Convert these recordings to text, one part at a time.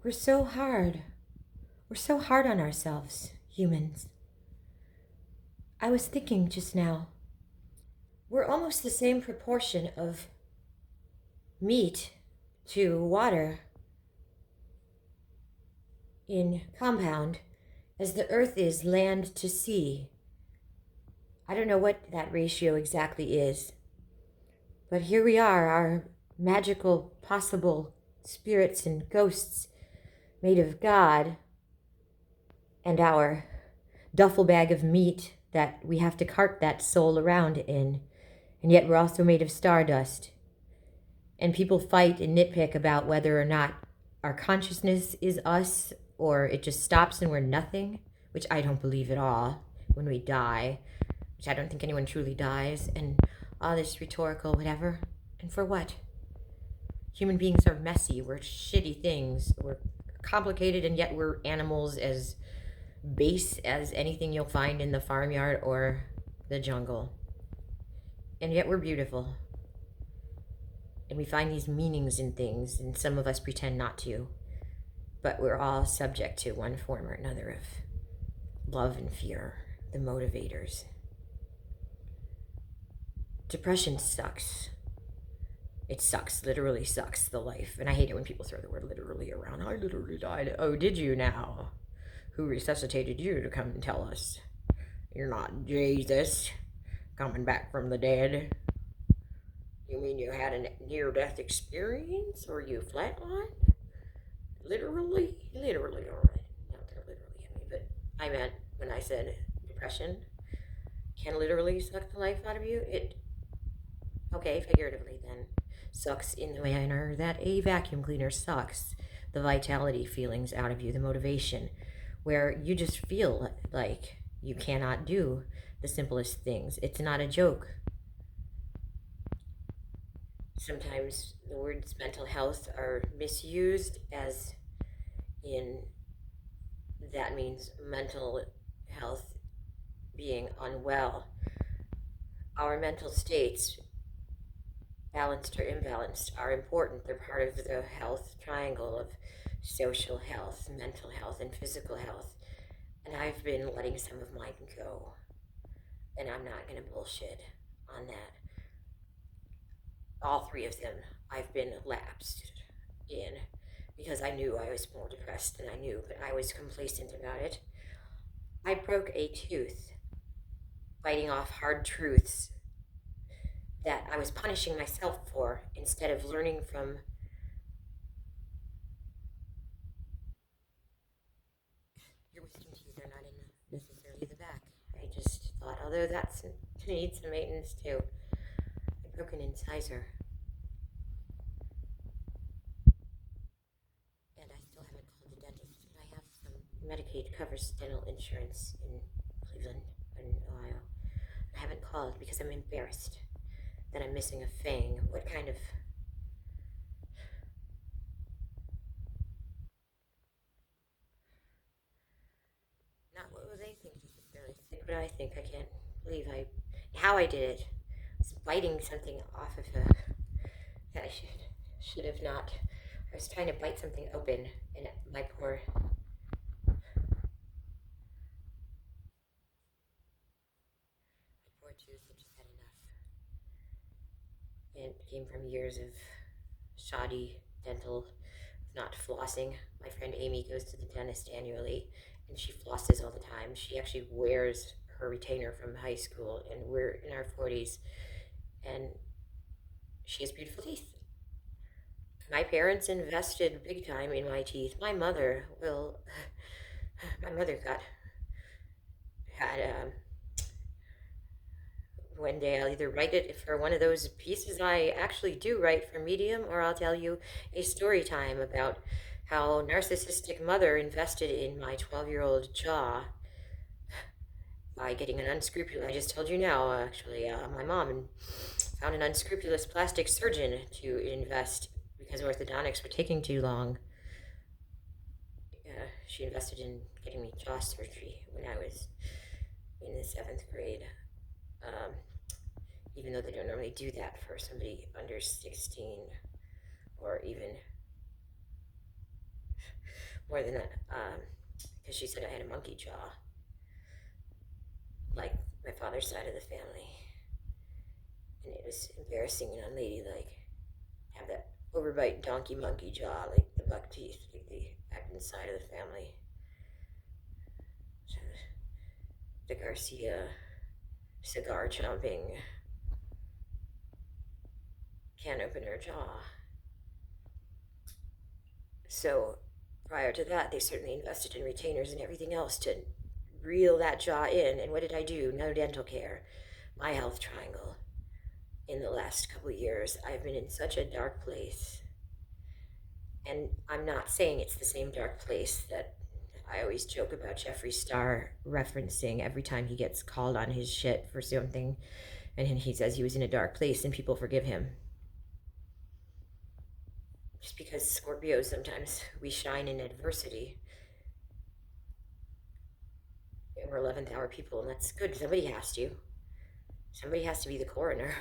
We're so hard. We're so hard on ourselves, humans. I was thinking just now, we're almost the same proportion of meat to water in compound as the earth is land to sea. I don't know what that ratio exactly is, but here we are, our magical possible spirits and ghosts made of God, and our duffel bag of meat that we have to cart that soul around in. And yet we're also made of stardust. And people fight and nitpick about whether or not our consciousness is us or it just stops and we're nothing, which I don't believe at all when we die, which I don't think anyone truly dies, and all this rhetorical whatever. And for what? Human beings are messy. We're shitty things. We're complicated, and yet we're animals as base as anything you'll find in the farmyard or the jungle. And yet we're beautiful. And we find these meanings in things, and some of us pretend not to. But we're all subject to one form or another of love and fear, the motivators. Depression sucks. It sucks, literally sucks the life. And I hate it when people throw the word literally around. I literally died. Oh, did you now? Who resuscitated you to come and tell us? You're not Jesus coming back from the dead. You mean you had a near-death experience, or you flatlined? Literally? Literally, alright. Not that literally, but I meant when I said depression can literally suck the life out of you. Okay, figuratively then, sucks in the manner that a vacuum cleaner sucks the vitality feelings out of you, the motivation, where you just feel like you cannot do the simplest things. It's not a joke. Sometimes the words mental health are misused as in that means mental health being unwell. Our mental states, balanced or imbalanced, are important. They're part of the health triangle of social health, mental health, and physical health. And I've been letting some of mine go. And I'm not going to bullshit on that. All three of them I've been lapsed in because I knew I was more depressed than I knew, but I was complacent about it. I broke a tooth biting off hard truths that I was punishing myself for instead of learning from your wisdom teeth are not in necessarily the back. I just thought, although that's needs some maintenance too. I broke an incisor, and I still haven't called the dentist. I have some Medicaid covers dental insurance in Cleveland, in Ohio. I haven't called because I'm embarrassed that I'm missing a fang. What kind of not what would they think necessarily? Think what I think. I can't believe how I did it. I was biting something off of a that I should have not. I was trying to bite something open, and my poor tooth had just had enough. And it came from years of shoddy dental, not flossing. My friend Amy goes to the dentist annually, and she flosses all the time. She actually wears her retainer from high school, and we're in our 40s, and she has beautiful teeth. My parents invested big time in my teeth. My mother got had one day I'll either write it for one of those pieces I actually do write for Medium, or I'll tell you a story time about how narcissistic mother invested in my 12-year-old jaw by getting an unscrupulous. I just told you now, actually, my mom found an unscrupulous plastic surgeon to invest because orthodontics were taking too long. She invested in getting me jaw surgery when I was in the 7th grade. Um, Even though they don't normally do that for somebody under 16 or even more than that, because she said I had a monkey jaw, like my father's side of the family, and it was embarrassing and unladylike. Have that overbite donkey monkey jaw, like the buck teeth, like the acting side of the family. So the Garcia cigar chomping can opener jaw. So prior to that, they certainly invested in retainers and everything else to reel that jaw in. And what did I do? No dental care. My health triangle. In the last couple of years, I've been in such a dark place. And I'm not saying it's the same dark place that I always joke about Jeffree Star referencing every time he gets called on his shit for something. And he says he was in a dark place and people forgive him. Just because Scorpios, sometimes we shine in adversity. And we're 11th hour people, and that's good. Somebody has to. Somebody has to be the coroner.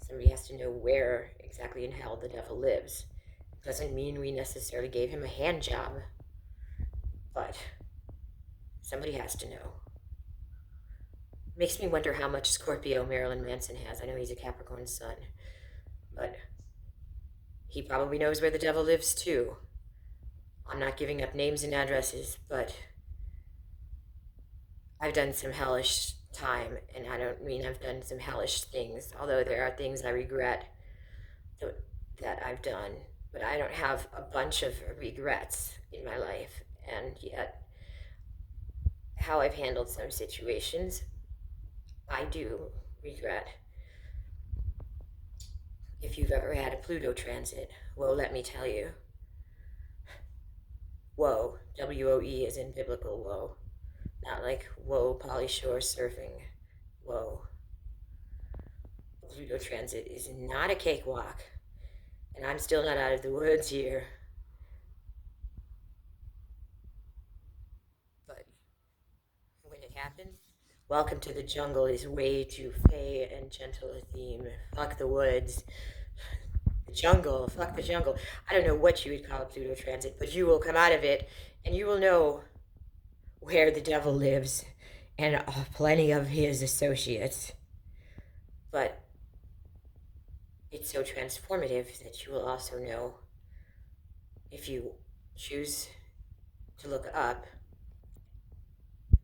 Somebody has to know where exactly in hell the devil lives. Doesn't mean we necessarily gave him a hand job, but somebody has to know. Makes me wonder how much Scorpio Marilyn Manson has. I know he's a Capricorn sun, but he probably knows where the devil lives too. I'm not giving up names and addresses, but I've done some hellish time, and I don't mean I've done some hellish things, although there are things I regret that I've done, but I don't have a bunch of regrets in my life, and yet how I've handled some situations, I do regret. If you've ever had a Pluto transit, well, let me tell you. Woe, W-O-E is in biblical woe. Not like woe, Polly Shore surfing. Woe. Pluto transit is not a cakewalk. And I'm still not out of the woods here. But when it happens, welcome to the jungle is way too fey and gentle a theme. Fuck the woods. The jungle, fuck the jungle. I don't know what you would call Pluto transit, but you will come out of it and you will know where the devil lives and plenty of his associates. But it's so transformative that you will also know, if you choose to look up,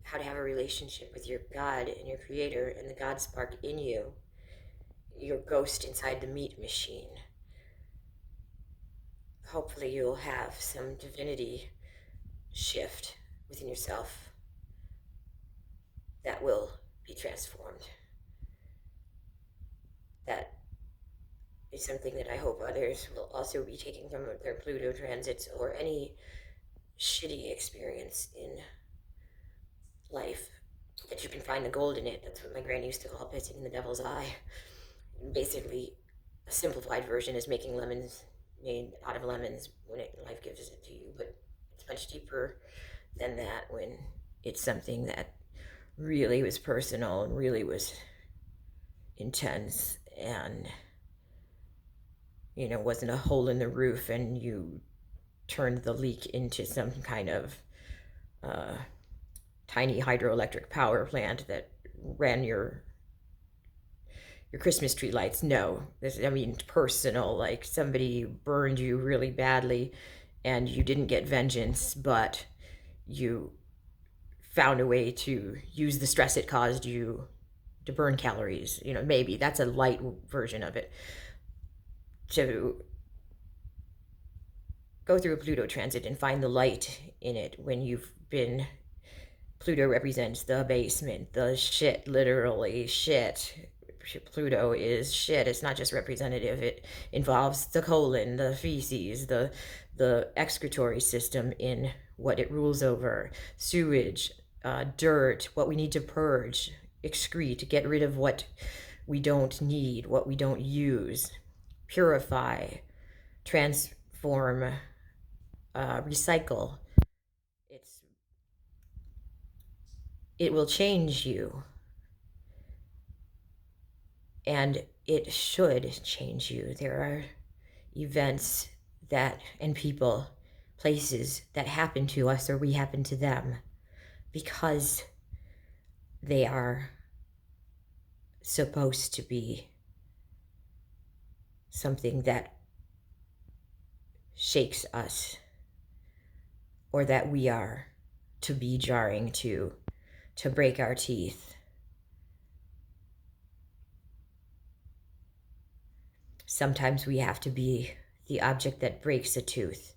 how to have a relationship with your God and your creator and the God spark in you, your ghost inside the meat machine. Hopefully you'll have some divinity shift within yourself that will be transformed. That is something that I hope others will also be taking from their Pluto transits or any shitty experience in life, that you can find the gold in it. That's what my granny used to call pissing in the devil's eye. Basically, a simplified version is making lemons made out of lemons when life gives it to you, but it's much deeper than that when it's something that really was personal and really was intense and, wasn't a hole in the roof and you turned the leak into some kind of tiny hydroelectric power plant that ran your Christmas tree lights. No, personal, like somebody burned you really badly and you didn't get vengeance, but you found a way to use the stress it caused you to burn calories. Maybe that's a light version of it. To go through a Pluto transit and find the light in it when you've been. Pluto represents the basement, the shit, literally shit. Pluto is shit. It's not just representative. It involves the colon, the feces, the excretory system in what it rules over, sewage, dirt, what we need to purge, excrete, get rid of what we don't need, what we don't use, purify, transform, recycle. It will change you. And it should change you. There are events and people places that happen to us or we happen to them because they are supposed to be something that shakes us or that we are to be jarring to break our teeth. Sometimes we have to be the object that breaks a tooth,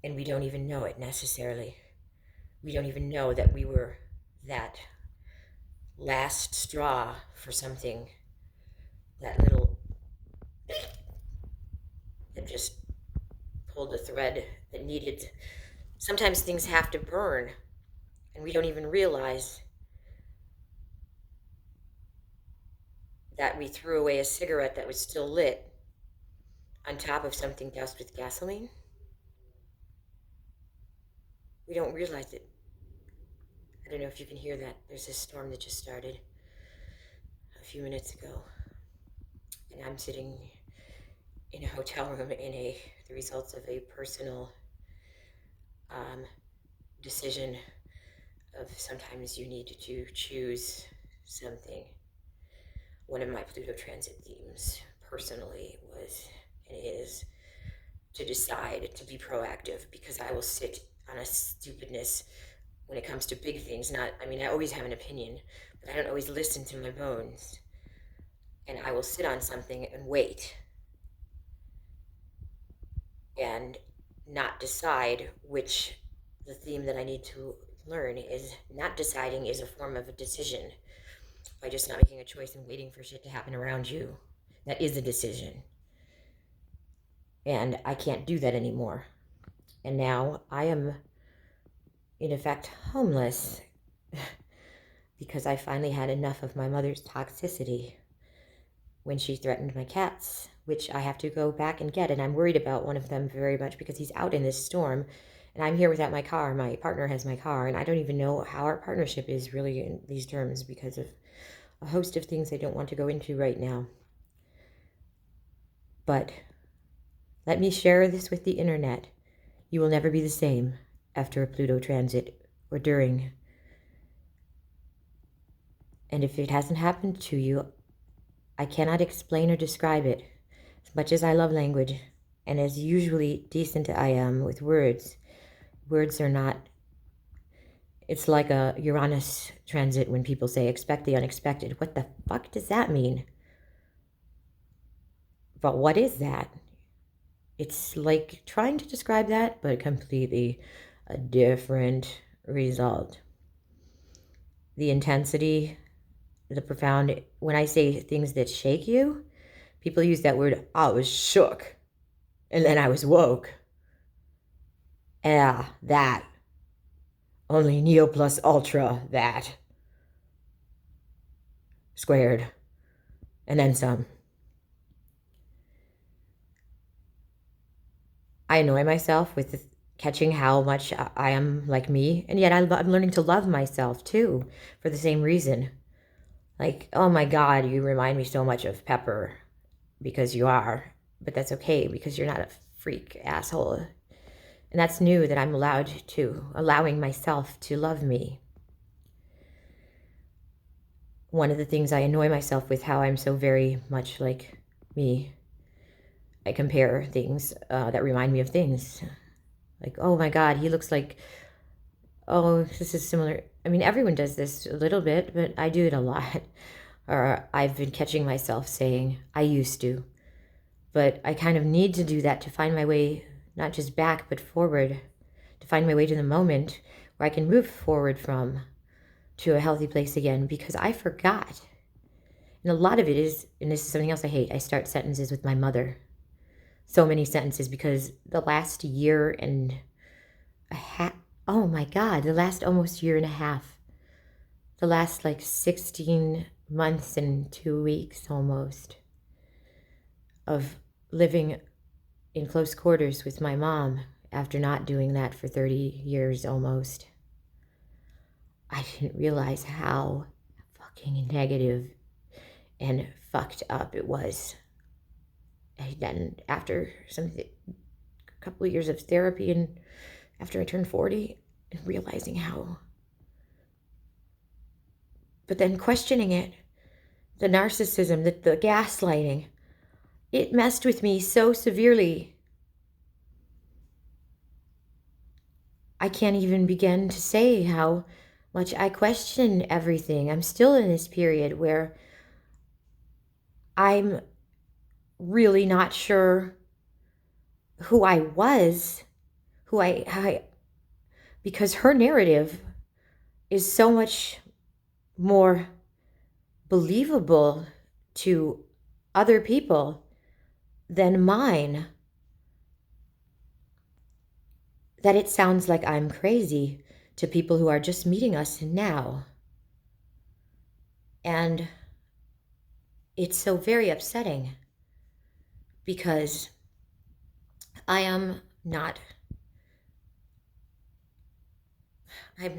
and we don't even know it necessarily. We don't even know that we were that last straw for something, that little that just pulled a thread that needed. Sometimes things have to burn, and we don't even realize that we threw away a cigarette that was still lit on top of something doused with gasoline. We don't realize it. I don't know if you can hear that. There's a storm that just started a few minutes ago, and I'm sitting in a hotel room the results of a personal decision of sometimes you need to choose something. One of my Pluto Transit themes personally was and is to decide to be proactive, because I will sit on a stupidness when it comes to big things. I always have an opinion, but I don't always listen to my bones. And I will sit on something and wait and not decide which the theme that I need to learn is. Not deciding is a form of a decision. By just not making a choice and waiting for shit to happen around you, that is a decision. And I can't do that anymore. And now I am, in effect, homeless because I finally had enough of my mother's toxicity when she threatened my cats, which I have to go back and get. And I'm worried about one of them very much because he's out in this storm and I'm here without my car. My partner has my car, and I don't even know how our partnership is really in these terms because of a host of things I don't want to go into right now. But let me share this with the internet. You will never be the same after a Pluto transit or during. And if it hasn't happened to you, I cannot explain or describe it. As much as I love language, and as usually decent I am with words, words are not. It's like a Uranus transit when people say expect the unexpected. What the fuck does that mean? But what is that? It's like trying to describe that, but completely a different result. The intensity, the profound, when I say things that shake you, people use that word, I was shook, and then I was woke. Yeah, that. Only Neo plus Ultra, that. Squared. And then some. I annoy myself with catching how much I am like me, and yet I'm learning to love myself too, for the same reason. Like, oh my God, you remind me so much of Pepper, because you are, but that's okay because you're not a freak asshole. And that's new, that I'm allowing myself to love me. One of the things I annoy myself with, how I'm so very much like me. I compare things that remind me of things. Like, oh my God, he looks like, oh, this is similar. I mean, everyone does this a little bit, but I do it a lot. Or I've been catching myself saying, I used to. But I kind of need to do that to find my way, not just back, but forward, to find my way to the moment where I can move forward from to a healthy place again, because I forgot. And a lot of it is, and this is something else I hate, I start sentences with my mother. So many sentences, because the last year and a half, oh my God, the last almost year and a half, the last like 16 months and 2 weeks almost of living in close quarters with my mom after not doing that for 30 years almost. I didn't realize how fucking negative and fucked up it was. And then after something, a couple of years of therapy, and after I turned 40, and realizing how, but then questioning it, the narcissism, the gaslighting, it messed with me so severely. I can't even begin to say how much I question everything. I'm still in this period where I'm really not sure who I was, because her narrative is so much more believable to other people than mine, that it sounds like I'm crazy to people who are just meeting us now. And it's so very upsetting because I'm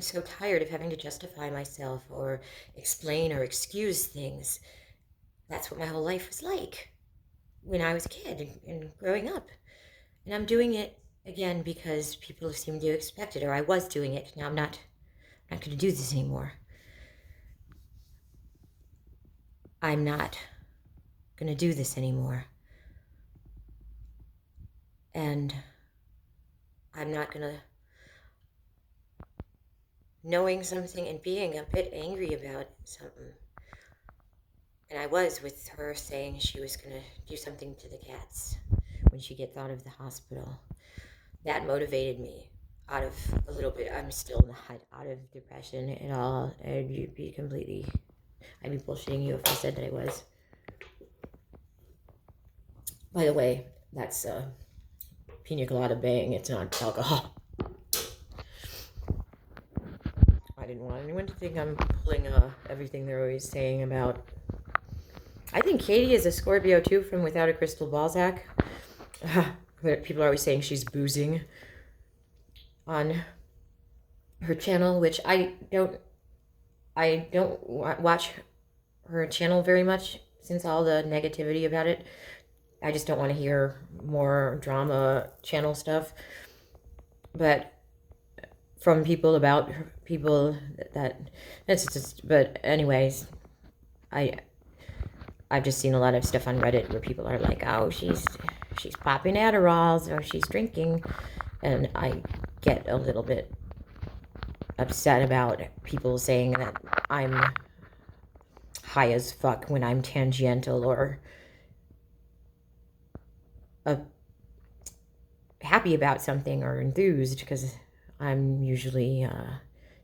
so tired of having to justify myself or explain or excuse things. That's what my whole life was like when I was a kid and growing up. And I'm doing it again because people seem to expect it, or I was doing it. Now I'm not going to do this anymore. I'm not going to do this anymore. And I'm not going to, knowing something and being a bit angry about something. And I was with her saying she was going to do something to the cats when she gets out of the hospital. That motivated me out of a little bit. I'm still not out of depression at all. I'd be bullshitting you if I said that I was. By the way, that's pina colada bang. It's not alcohol. I didn't want anyone to think I'm pulling everything they're always saying about. I think Katie is a Scorpio too, from Without a Crystal Balzac. People are always saying she's boozing on her channel, which I don't watch her channel very much since all the negativity about it. I just don't want to hear more drama channel stuff. But from people about people that's just, but anyways, I've just seen a lot of stuff on Reddit where people are like, oh, she's popping Adderalls or she's drinking, and I get a little bit upset about people saying that I'm high as fuck when I'm tangential or happy about something or enthused, because I'm usually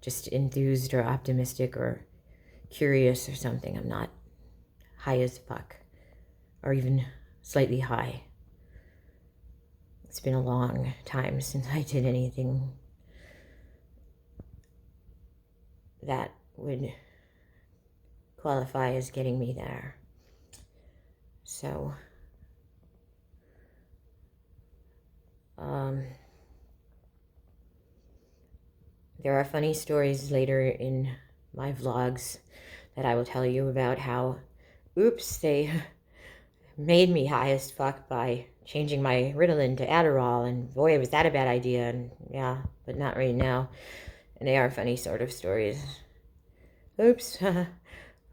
just enthused or optimistic or curious or something. I'm not high as fuck or even slightly high. It's been a long time since I did anything that would qualify as getting me there. So, there are funny stories later in my vlogs that I will tell you about how, oops, they made me high as fuck by changing my Ritalin to Adderall, and boy, was that a bad idea, and yeah, but not right now. And they are funny sort of stories. Oops,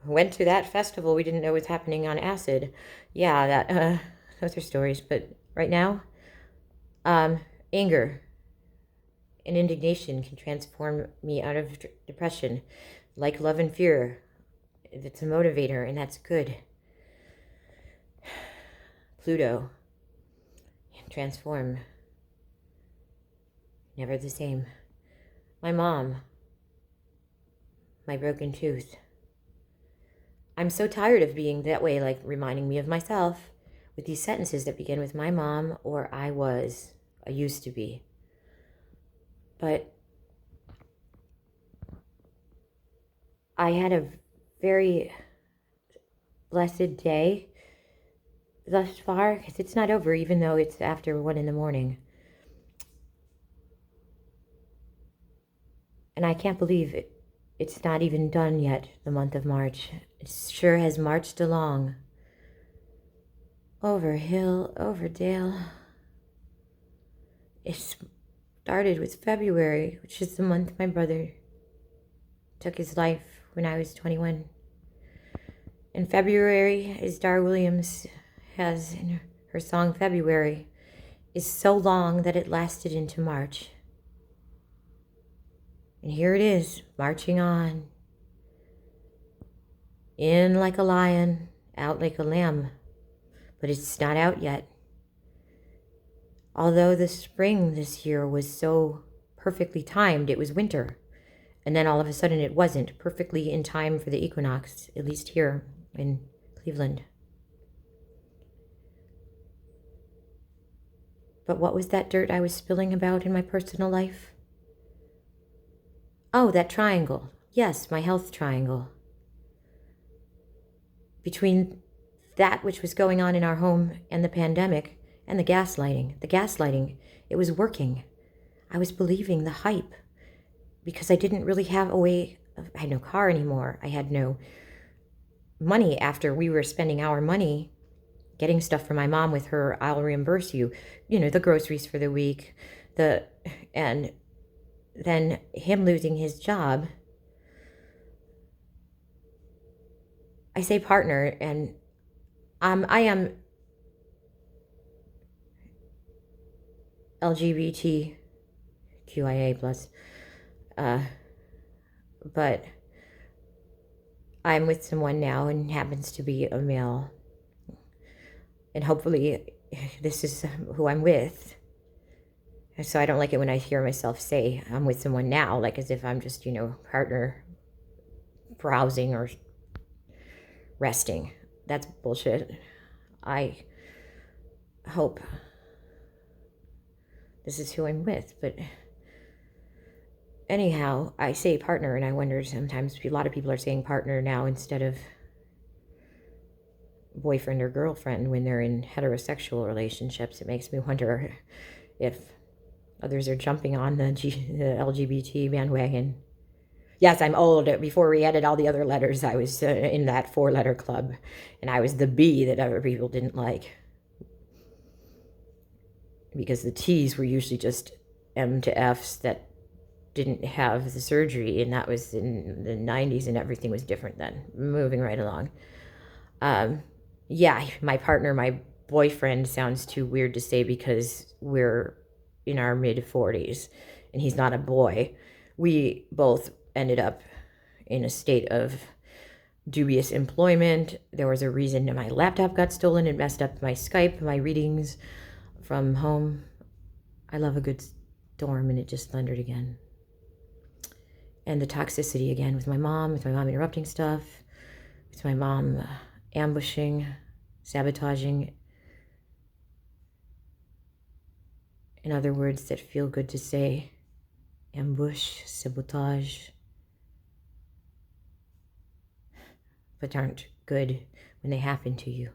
went to that festival we didn't know was happening on acid. Yeah, those are stories, but right now, anger and indignation can transform me out of depression, like love and fear. It's a motivator, and that's good. Pluto, transform, never the same. My mom, my broken tooth. I'm so tired of being that way, like reminding me of myself with these sentences that begin with my mom or I used to be. But I had a very blessed day thus far, because it's not over, even though it's after 1 a.m. And I can't believe it's not even done yet, the month of March. It sure has marched along. Over hill, over dale. It started with February, which is the month my brother took his life when I was 21. In February, as Dar Williams has in her song February, is so long that it lasted into March. And here it is, marching on. In like a lion, out like a lamb. But it's not out yet. Although the spring this year was so perfectly timed, it was winter. And then all of a sudden it wasn't perfectly in time for the equinox, at least here in Cleveland. But what was that dirt I was spilling about in my personal life? Oh, that triangle. Yes, my health triangle. Between that which was going on in our home and the pandemic and the gaslighting, it was working. I was believing the hype because I didn't really have a way. I had no car anymore. I had no money after we were spending our money getting stuff for my mom with her "I'll reimburse you," the groceries for the week, and then him losing his job. I say partner, and I am LGBTQIA plus, but I'm with someone now and happens to be a male, and hopefully this is who I'm with. So I don't like it when I hear myself say I'm with someone now, like as if I'm just, partner browsing or resting. That's bullshit. I hope this is who I'm with, but anyhow, I say partner, and I wonder sometimes a lot of people are saying partner now instead of boyfriend or girlfriend when they're in heterosexual relationships. It makes me wonder if others are jumping on the LGBT bandwagon. Yes, I'm old. Before we added all the other letters, I was in that 4-letter club, and I was the B that other people didn't like. Because the T's were usually just M to F's that didn't have the surgery, and that was in the 90s, and everything was different then. Moving right along. Yeah, my partner, my boyfriend sounds too weird to say because we're in our mid-40s, and he's not a boy. We both ended up in a state of dubious employment. There was a reason my laptop got stolen. It messed up my Skype, my readings from home. I love a good storm, and it just thundered again. And the toxicity again with my mom interrupting stuff, with my mom ambushing, sabotaging. In other words that feel good to say, ambush, sabotage, but aren't good when they happen to you.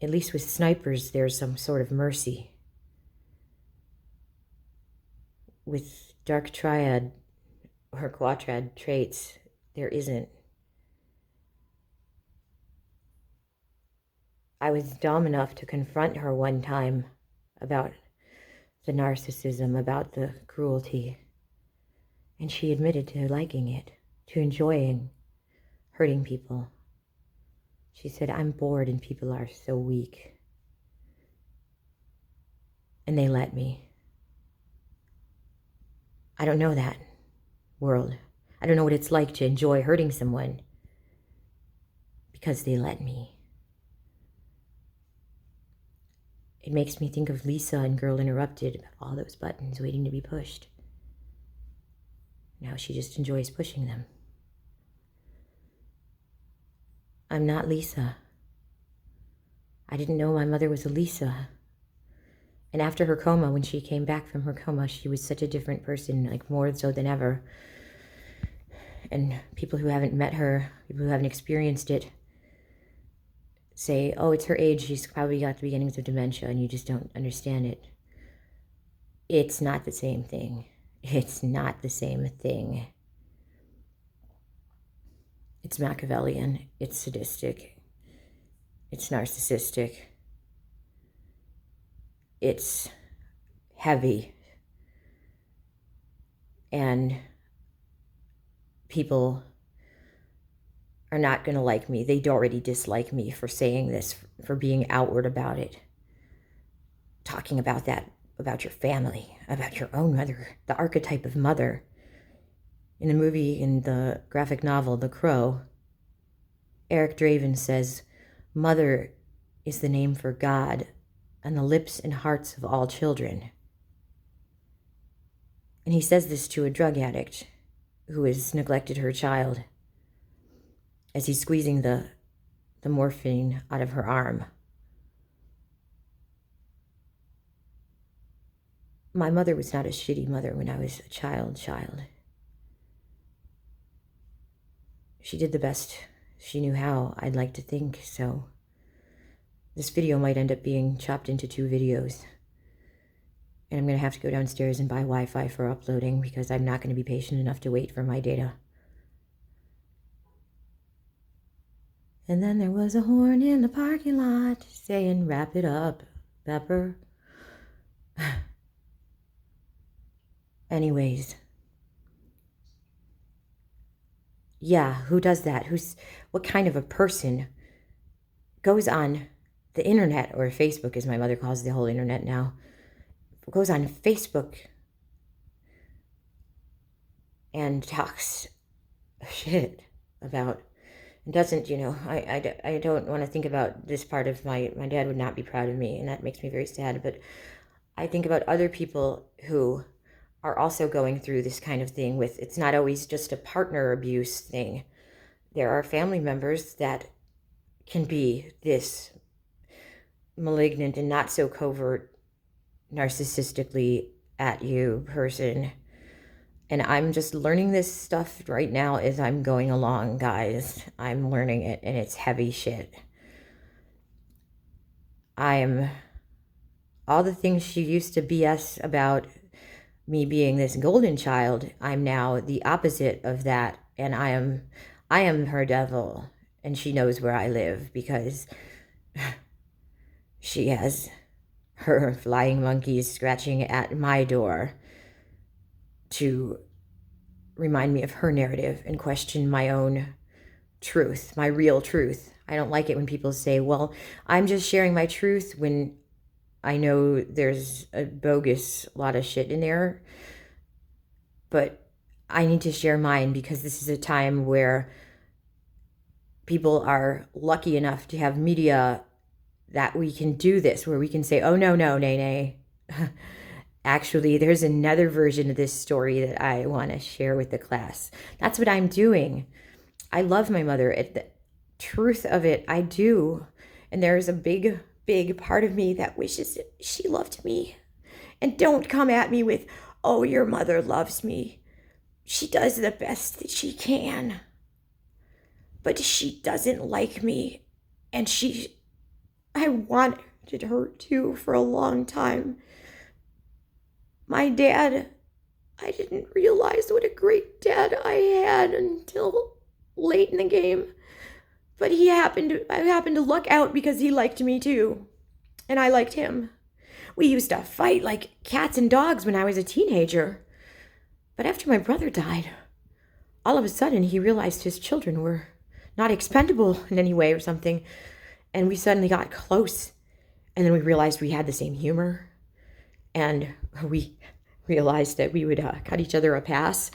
At least with snipers, there's some sort of mercy. With dark triad or quadrad traits, there isn't. I was dumb enough to confront her one time about the narcissism, about the cruelty. And she admitted to liking it, to enjoying hurting people. She said, I'm bored and people are so weak. And they let me. I don't know that world. I don't know what it's like to enjoy hurting someone because they let me. It makes me think of Lisa and Girl Interrupted, all those buttons waiting to be pushed. Now she just enjoys pushing them. I'm not Lisa. I didn't know my mother was a Lisa. And after her coma, when she came back from her coma, she was such a different person, like more so than ever. And people who haven't met her, people who haven't experienced it, say, oh, it's her age, she's probably got the beginnings of dementia, and you just don't understand it. It's not the same thing. It's not the same thing. It's Machiavellian. It's sadistic. It's narcissistic. It's heavy. And people are not going to like me. They already dislike me for saying this, for being outward about it. Talking about that, about your family, about your own mother, the archetype of mother. In the movie, in the graphic novel, The Crow, Eric Draven says, "Mother is the name for God on the lips and hearts of all children." And he says this to a drug addict who has neglected her child as he's squeezing the morphine out of her arm. My mother was not a shitty mother when I was a child. She did the best she knew how, I'd like to think, so this video might end up being chopped into 2 videos. And I'm going to have to go downstairs and buy Wi-Fi for uploading because I'm not going to be patient enough to wait for my data. And then there was a horn in the parking lot saying, "Wrap it up, Pepper." Anyways. Yeah, who does that? What kind of a person goes on the internet, or Facebook as my mother calls the whole internet now, goes on Facebook and talks shit about, and doesn't, I don't want to think about this part of my dad would not be proud of me, and that makes me very sad, but I think about other people who are also going through this kind of thing with, it's not always just a partner abuse thing. There are family members that can be this malignant and not so covert, narcissistically at you person. And I'm just learning this stuff right now as I'm going along, guys. I'm learning it, and it's heavy shit. All the things she used to BS about me being this golden child, I'm now the opposite of that, and I am her devil, and she knows where I live because she has her flying monkeys scratching at my door to remind me of her narrative and question my own truth, my real truth. I don't like it when people say, well, I'm just sharing my truth, when I know there's a bogus lot of shit in there. But I need to share mine because this is a time where people are lucky enough to have media that we can do this, where we can say, oh, no, nay. Actually, there's another version of this story that I want to share with the class. That's what I'm doing. I love my mother. The truth of it, I do. And there's a big part of me that wishes she loved me. And don't come at me with, oh, your mother loves me. She does the best that she can. But she doesn't like me. And I wanted her to for a long time. My dad, I didn't realize what a great dad I had until late in the game. But I happened to luck out because he liked me too. And I liked him. We used to fight like cats and dogs when I was a teenager. But after my brother died, all of a sudden he realized his children were not expendable in any way or something. And we suddenly got close. And then we realized we had the same humor. And we realized that we would cut each other a pass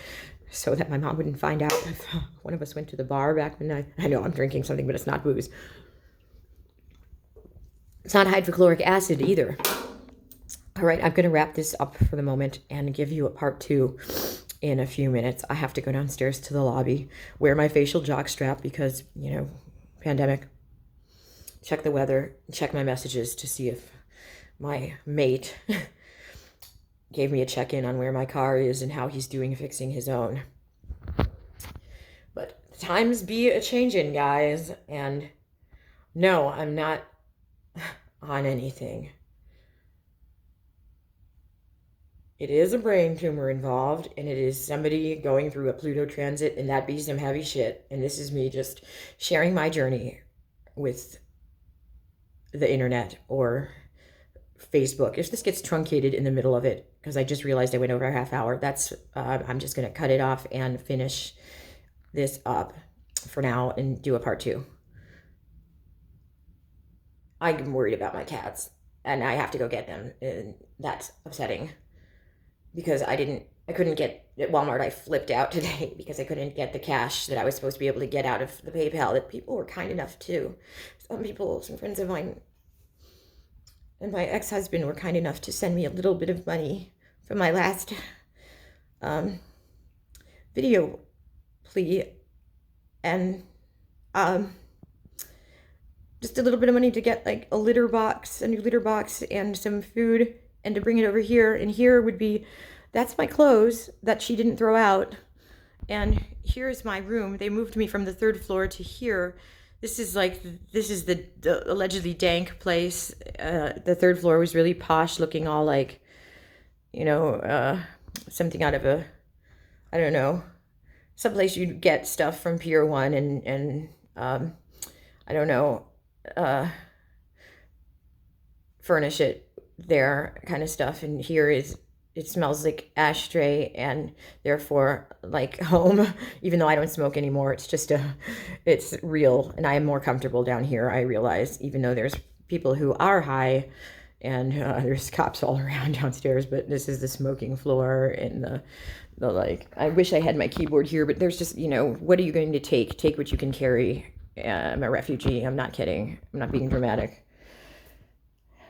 so that my mom wouldn't find out if one of us went to the bar back when I know I'm drinking something, but it's not booze. It's not hydrochloric acid either. All right, I'm going to wrap this up for the moment and give you a part 2 in a few minutes. I have to go downstairs to the lobby, wear my facial jock strap because, pandemic. Check the weather, check my messages to see if my mate gave me a check-in on where my car is and how he's doing fixing his own. But times be a-changing, guys, and no, I'm not on anything. It is a brain tumor involved, and it is somebody going through a Pluto transit, and that be some heavy shit. And this is me just sharing my journey with the internet or Facebook. If this gets truncated in the middle of it, because I just realized I went over a half hour, that's I'm just going to cut it off and finish this up for now and do a part 2. I'm worried about my cats and I have to go get them, and that's upsetting because I couldn't get at Walmart. I flipped out today because I couldn't get the cash that I was supposed to be able to get out of the PayPal that people were kind enough to. Some friends of mine and my ex-husband were kind enough to send me a little bit of money from my last video plea, and just a little bit of money to get like a new litter box and some food, and to bring it over here. And here would be, that's my clothes that she didn't throw out. And here's my room. They moved me from the 3rd floor to here. This is the allegedly dank place. The 3rd floor was really posh looking, all like, something out of I don't know, someplace you'd get stuff from Pier 1 and I don't know, furnish it there kind of stuff. And here it smells like ashtray and therefore like home, even though I don't smoke anymore. It's real. And I am more comfortable down here, I realize, even though there's people who are high and there's cops all around downstairs, but this is the smoking floor and the like. I wish I had my keyboard here, but there's just, what are you going to take? Take what you can carry. I'm a refugee. I'm not kidding. I'm not being dramatic.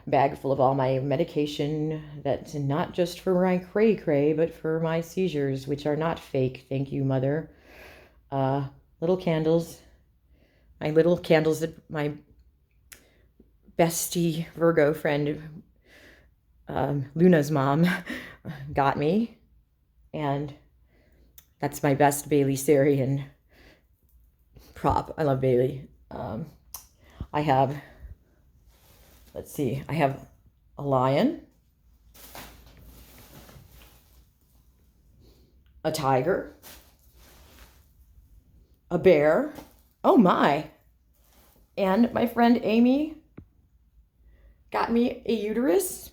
Bag full of all my medication that's not just for my cray, but for my seizures, which are not fake. Thank you, Mother. Little candles. My little candles that my bestie Virgo friend, Luna's mom, got me. And that's my best Bailey Sarian prop. I love Bailey. I have a lion, a tiger, a bear. Oh my. And my friend Amy got me a uterus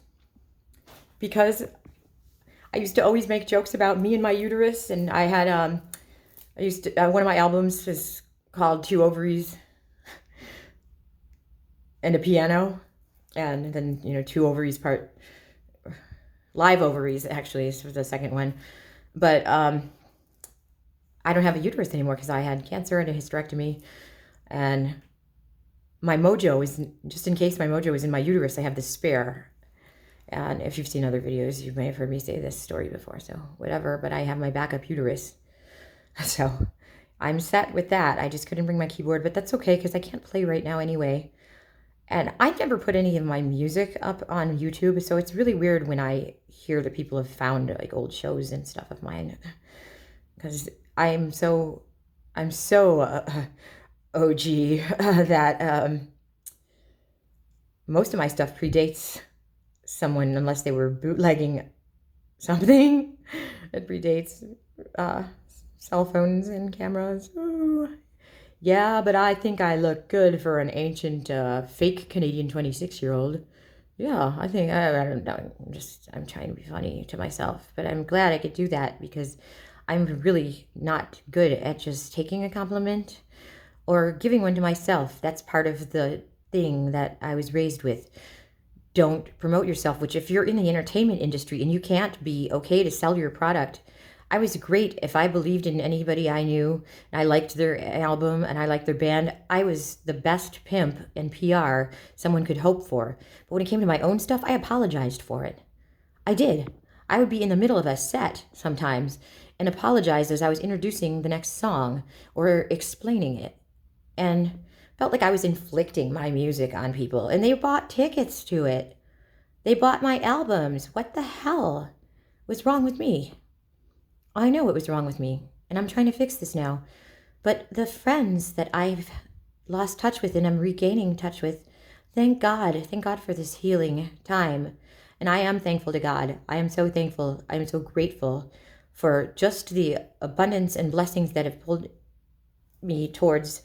because I used to always make jokes about me and my uterus. And I had, one of my albums is called 2 Ovaries and a Piano. And then, 2 Ovaries live ovaries actually is the second one. But I don't have a uterus anymore because I had cancer and a hysterectomy. And my mojo is, just in case my mojo is in my uterus, I have the spare. And if you've seen other videos, you may have heard me say this story before, so whatever. But I have my backup uterus. So I'm set with that. I just couldn't bring my keyboard, but that's okay because I can't play right now anyway. And I never put any of my music up on YouTube, so it's really weird when I hear that people have found like old shows and stuff of mine, because I'm so OG that most of my stuff predates someone, unless they were bootlegging something that predates cell phones and cameras. Ooh. Yeah, but I think I look good for an ancient fake Canadian 26-year-old. Yeah, I think, I don't know, I'm trying to be funny to myself, but I'm glad I could do that because I'm really not good at just taking a compliment or giving one to myself. That's part of the thing that I was raised with. Don't promote yourself, which if you're in the entertainment industry and you can't be okay to sell your product, I was great if I believed in anybody I knew and I liked their album and I liked their band. I was the best pimp and PR someone could hope for. But when it came to my own stuff, I apologized for it. I did. I would be in the middle of a set sometimes and apologize as I was introducing the next song or explaining it, and felt like I was inflicting my music on people. And they bought tickets to it. They bought my albums. What the hell was wrong with me? I know it was wrong with me, and I'm trying to fix this now. But the friends that I've lost touch with and I'm regaining touch with, thank God for this healing time. And I am thankful to God. I am so thankful. I am so grateful for just the abundance and blessings that have pulled me towards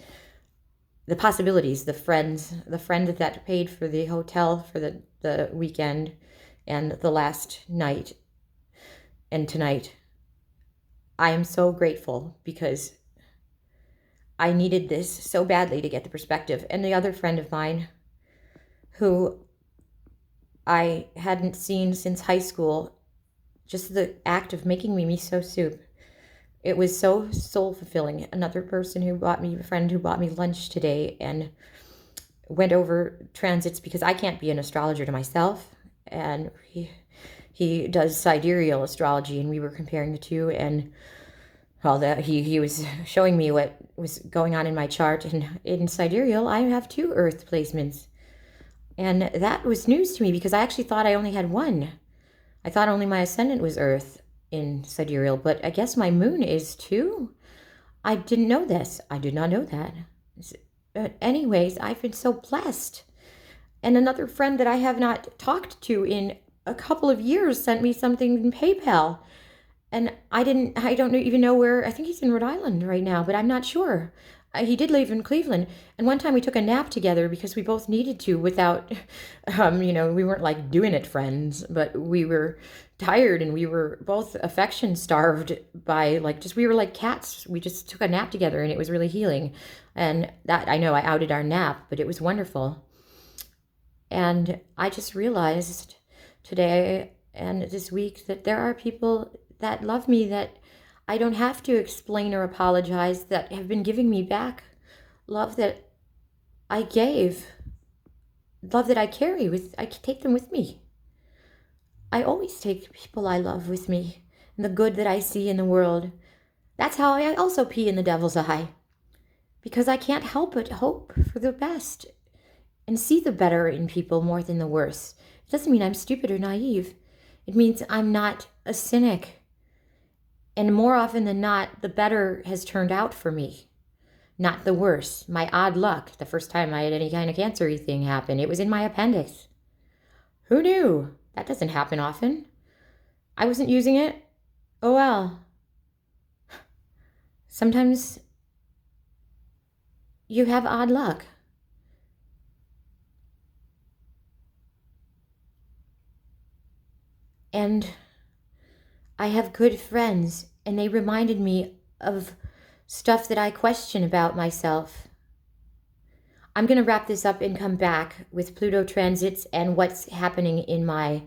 the possibilities, the friend that paid for the hotel for the weekend and the last night and tonight. I am so grateful because I needed this so badly to get the perspective. And the other friend of mine who I hadn't seen since high school, just the act of making me miso soup. It was so soul fulfilling. Another person who bought me, a friend who bought me lunch today and went over transits because I can't be an astrologer to myself. And he does sidereal astrology, and we were comparing the two. And well, he was showing me what was going on in my chart. And in sidereal, I have 2 Earth placements. And that was news to me because I actually thought I only had 1. I thought only my ascendant was Earth in sidereal, but I guess my moon is too. I didn't know this. I did not know that. But anyways, I've been so blessed. And another friend that I have not talked to in a couple of years sent me something in PayPal. And I don't even know where. I think he's in Rhode Island right now, but I'm not sure. He did live in Cleveland. And one time we took a nap together because we both needed to without, we weren't like doing it friends, but we were tired and we were both affection starved by we were like cats. We just took a nap together and it was really healing. And that, I know I outed our nap, but it was wonderful. And I just realized today and this week that there are people that love me that I don't have to explain or apologize, that have been giving me back love that I gave, love that I carry with, I take them with me. I always take people I love with me and the good that I see in the world. That's how I also pee in the devil's eye, because I can't help but hope for the best and see the better in people more than the worse. It doesn't mean I'm stupid or naive. It means I'm not a cynic. And more often than not, the better has turned out for me, not the worse. My odd luck, the first time I had any kind of cancer-y thing happen, it was in my appendix. Who knew? That doesn't happen often. I wasn't using it. Oh well. Sometimes you have odd luck. And I have good friends, and they reminded me of stuff that I question about myself. I'm going to wrap this up and come back with Pluto transits and what's happening in my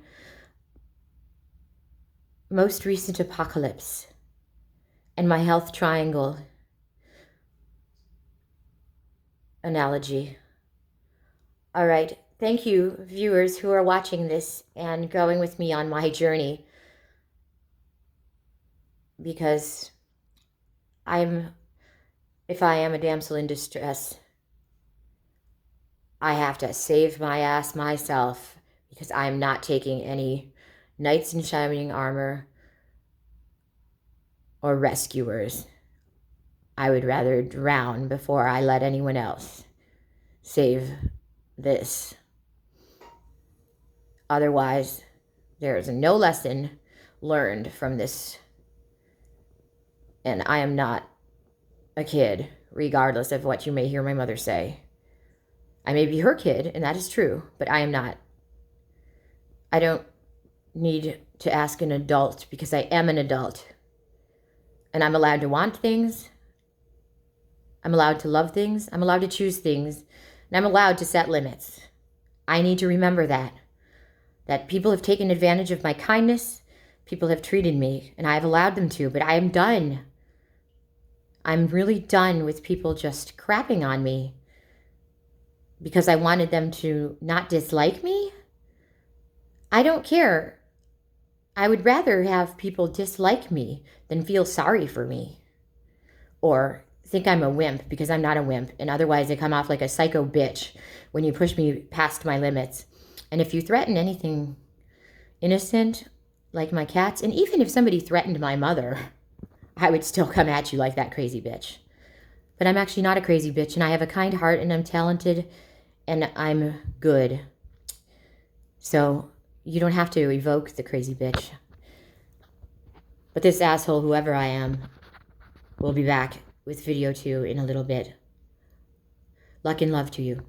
most recent apocalypse and my health triangle analogy. All right. Thank you, viewers who are watching this and going with me on my journey, because if I am a damsel in distress, I have to save my ass myself, because I'm not taking any knights in shining armor or rescuers. I would rather drown before I let anyone else save this. Otherwise, there is no lesson learned from this. And I am not a kid, regardless of what you may hear my mother say. I may be her kid, and that is true, but I am not. I don't need to ask an adult, because I am an adult. And I'm allowed to want things. I'm allowed to love things. I'm allowed to choose things. And I'm allowed to set limits. I need to remember that people have taken advantage of my kindness. People have treated me, and I have allowed them to, but I am done. I'm really done with people just crapping on me because I wanted them to not dislike me. I don't care. I would rather have people dislike me than feel sorry for me or think I'm a wimp, because I'm not a wimp, and otherwise I come off like a psycho bitch when you push me past my limits. And if you threaten anything innocent, like my cats, and even if somebody threatened my mother, I would still come at you like that crazy bitch. But I'm actually not a crazy bitch, and I have a kind heart, and I'm talented, and I'm good. So you don't have to evoke the crazy bitch. But this asshole, whoever I am, will be back with video 2 in a little bit. Luck and love to you.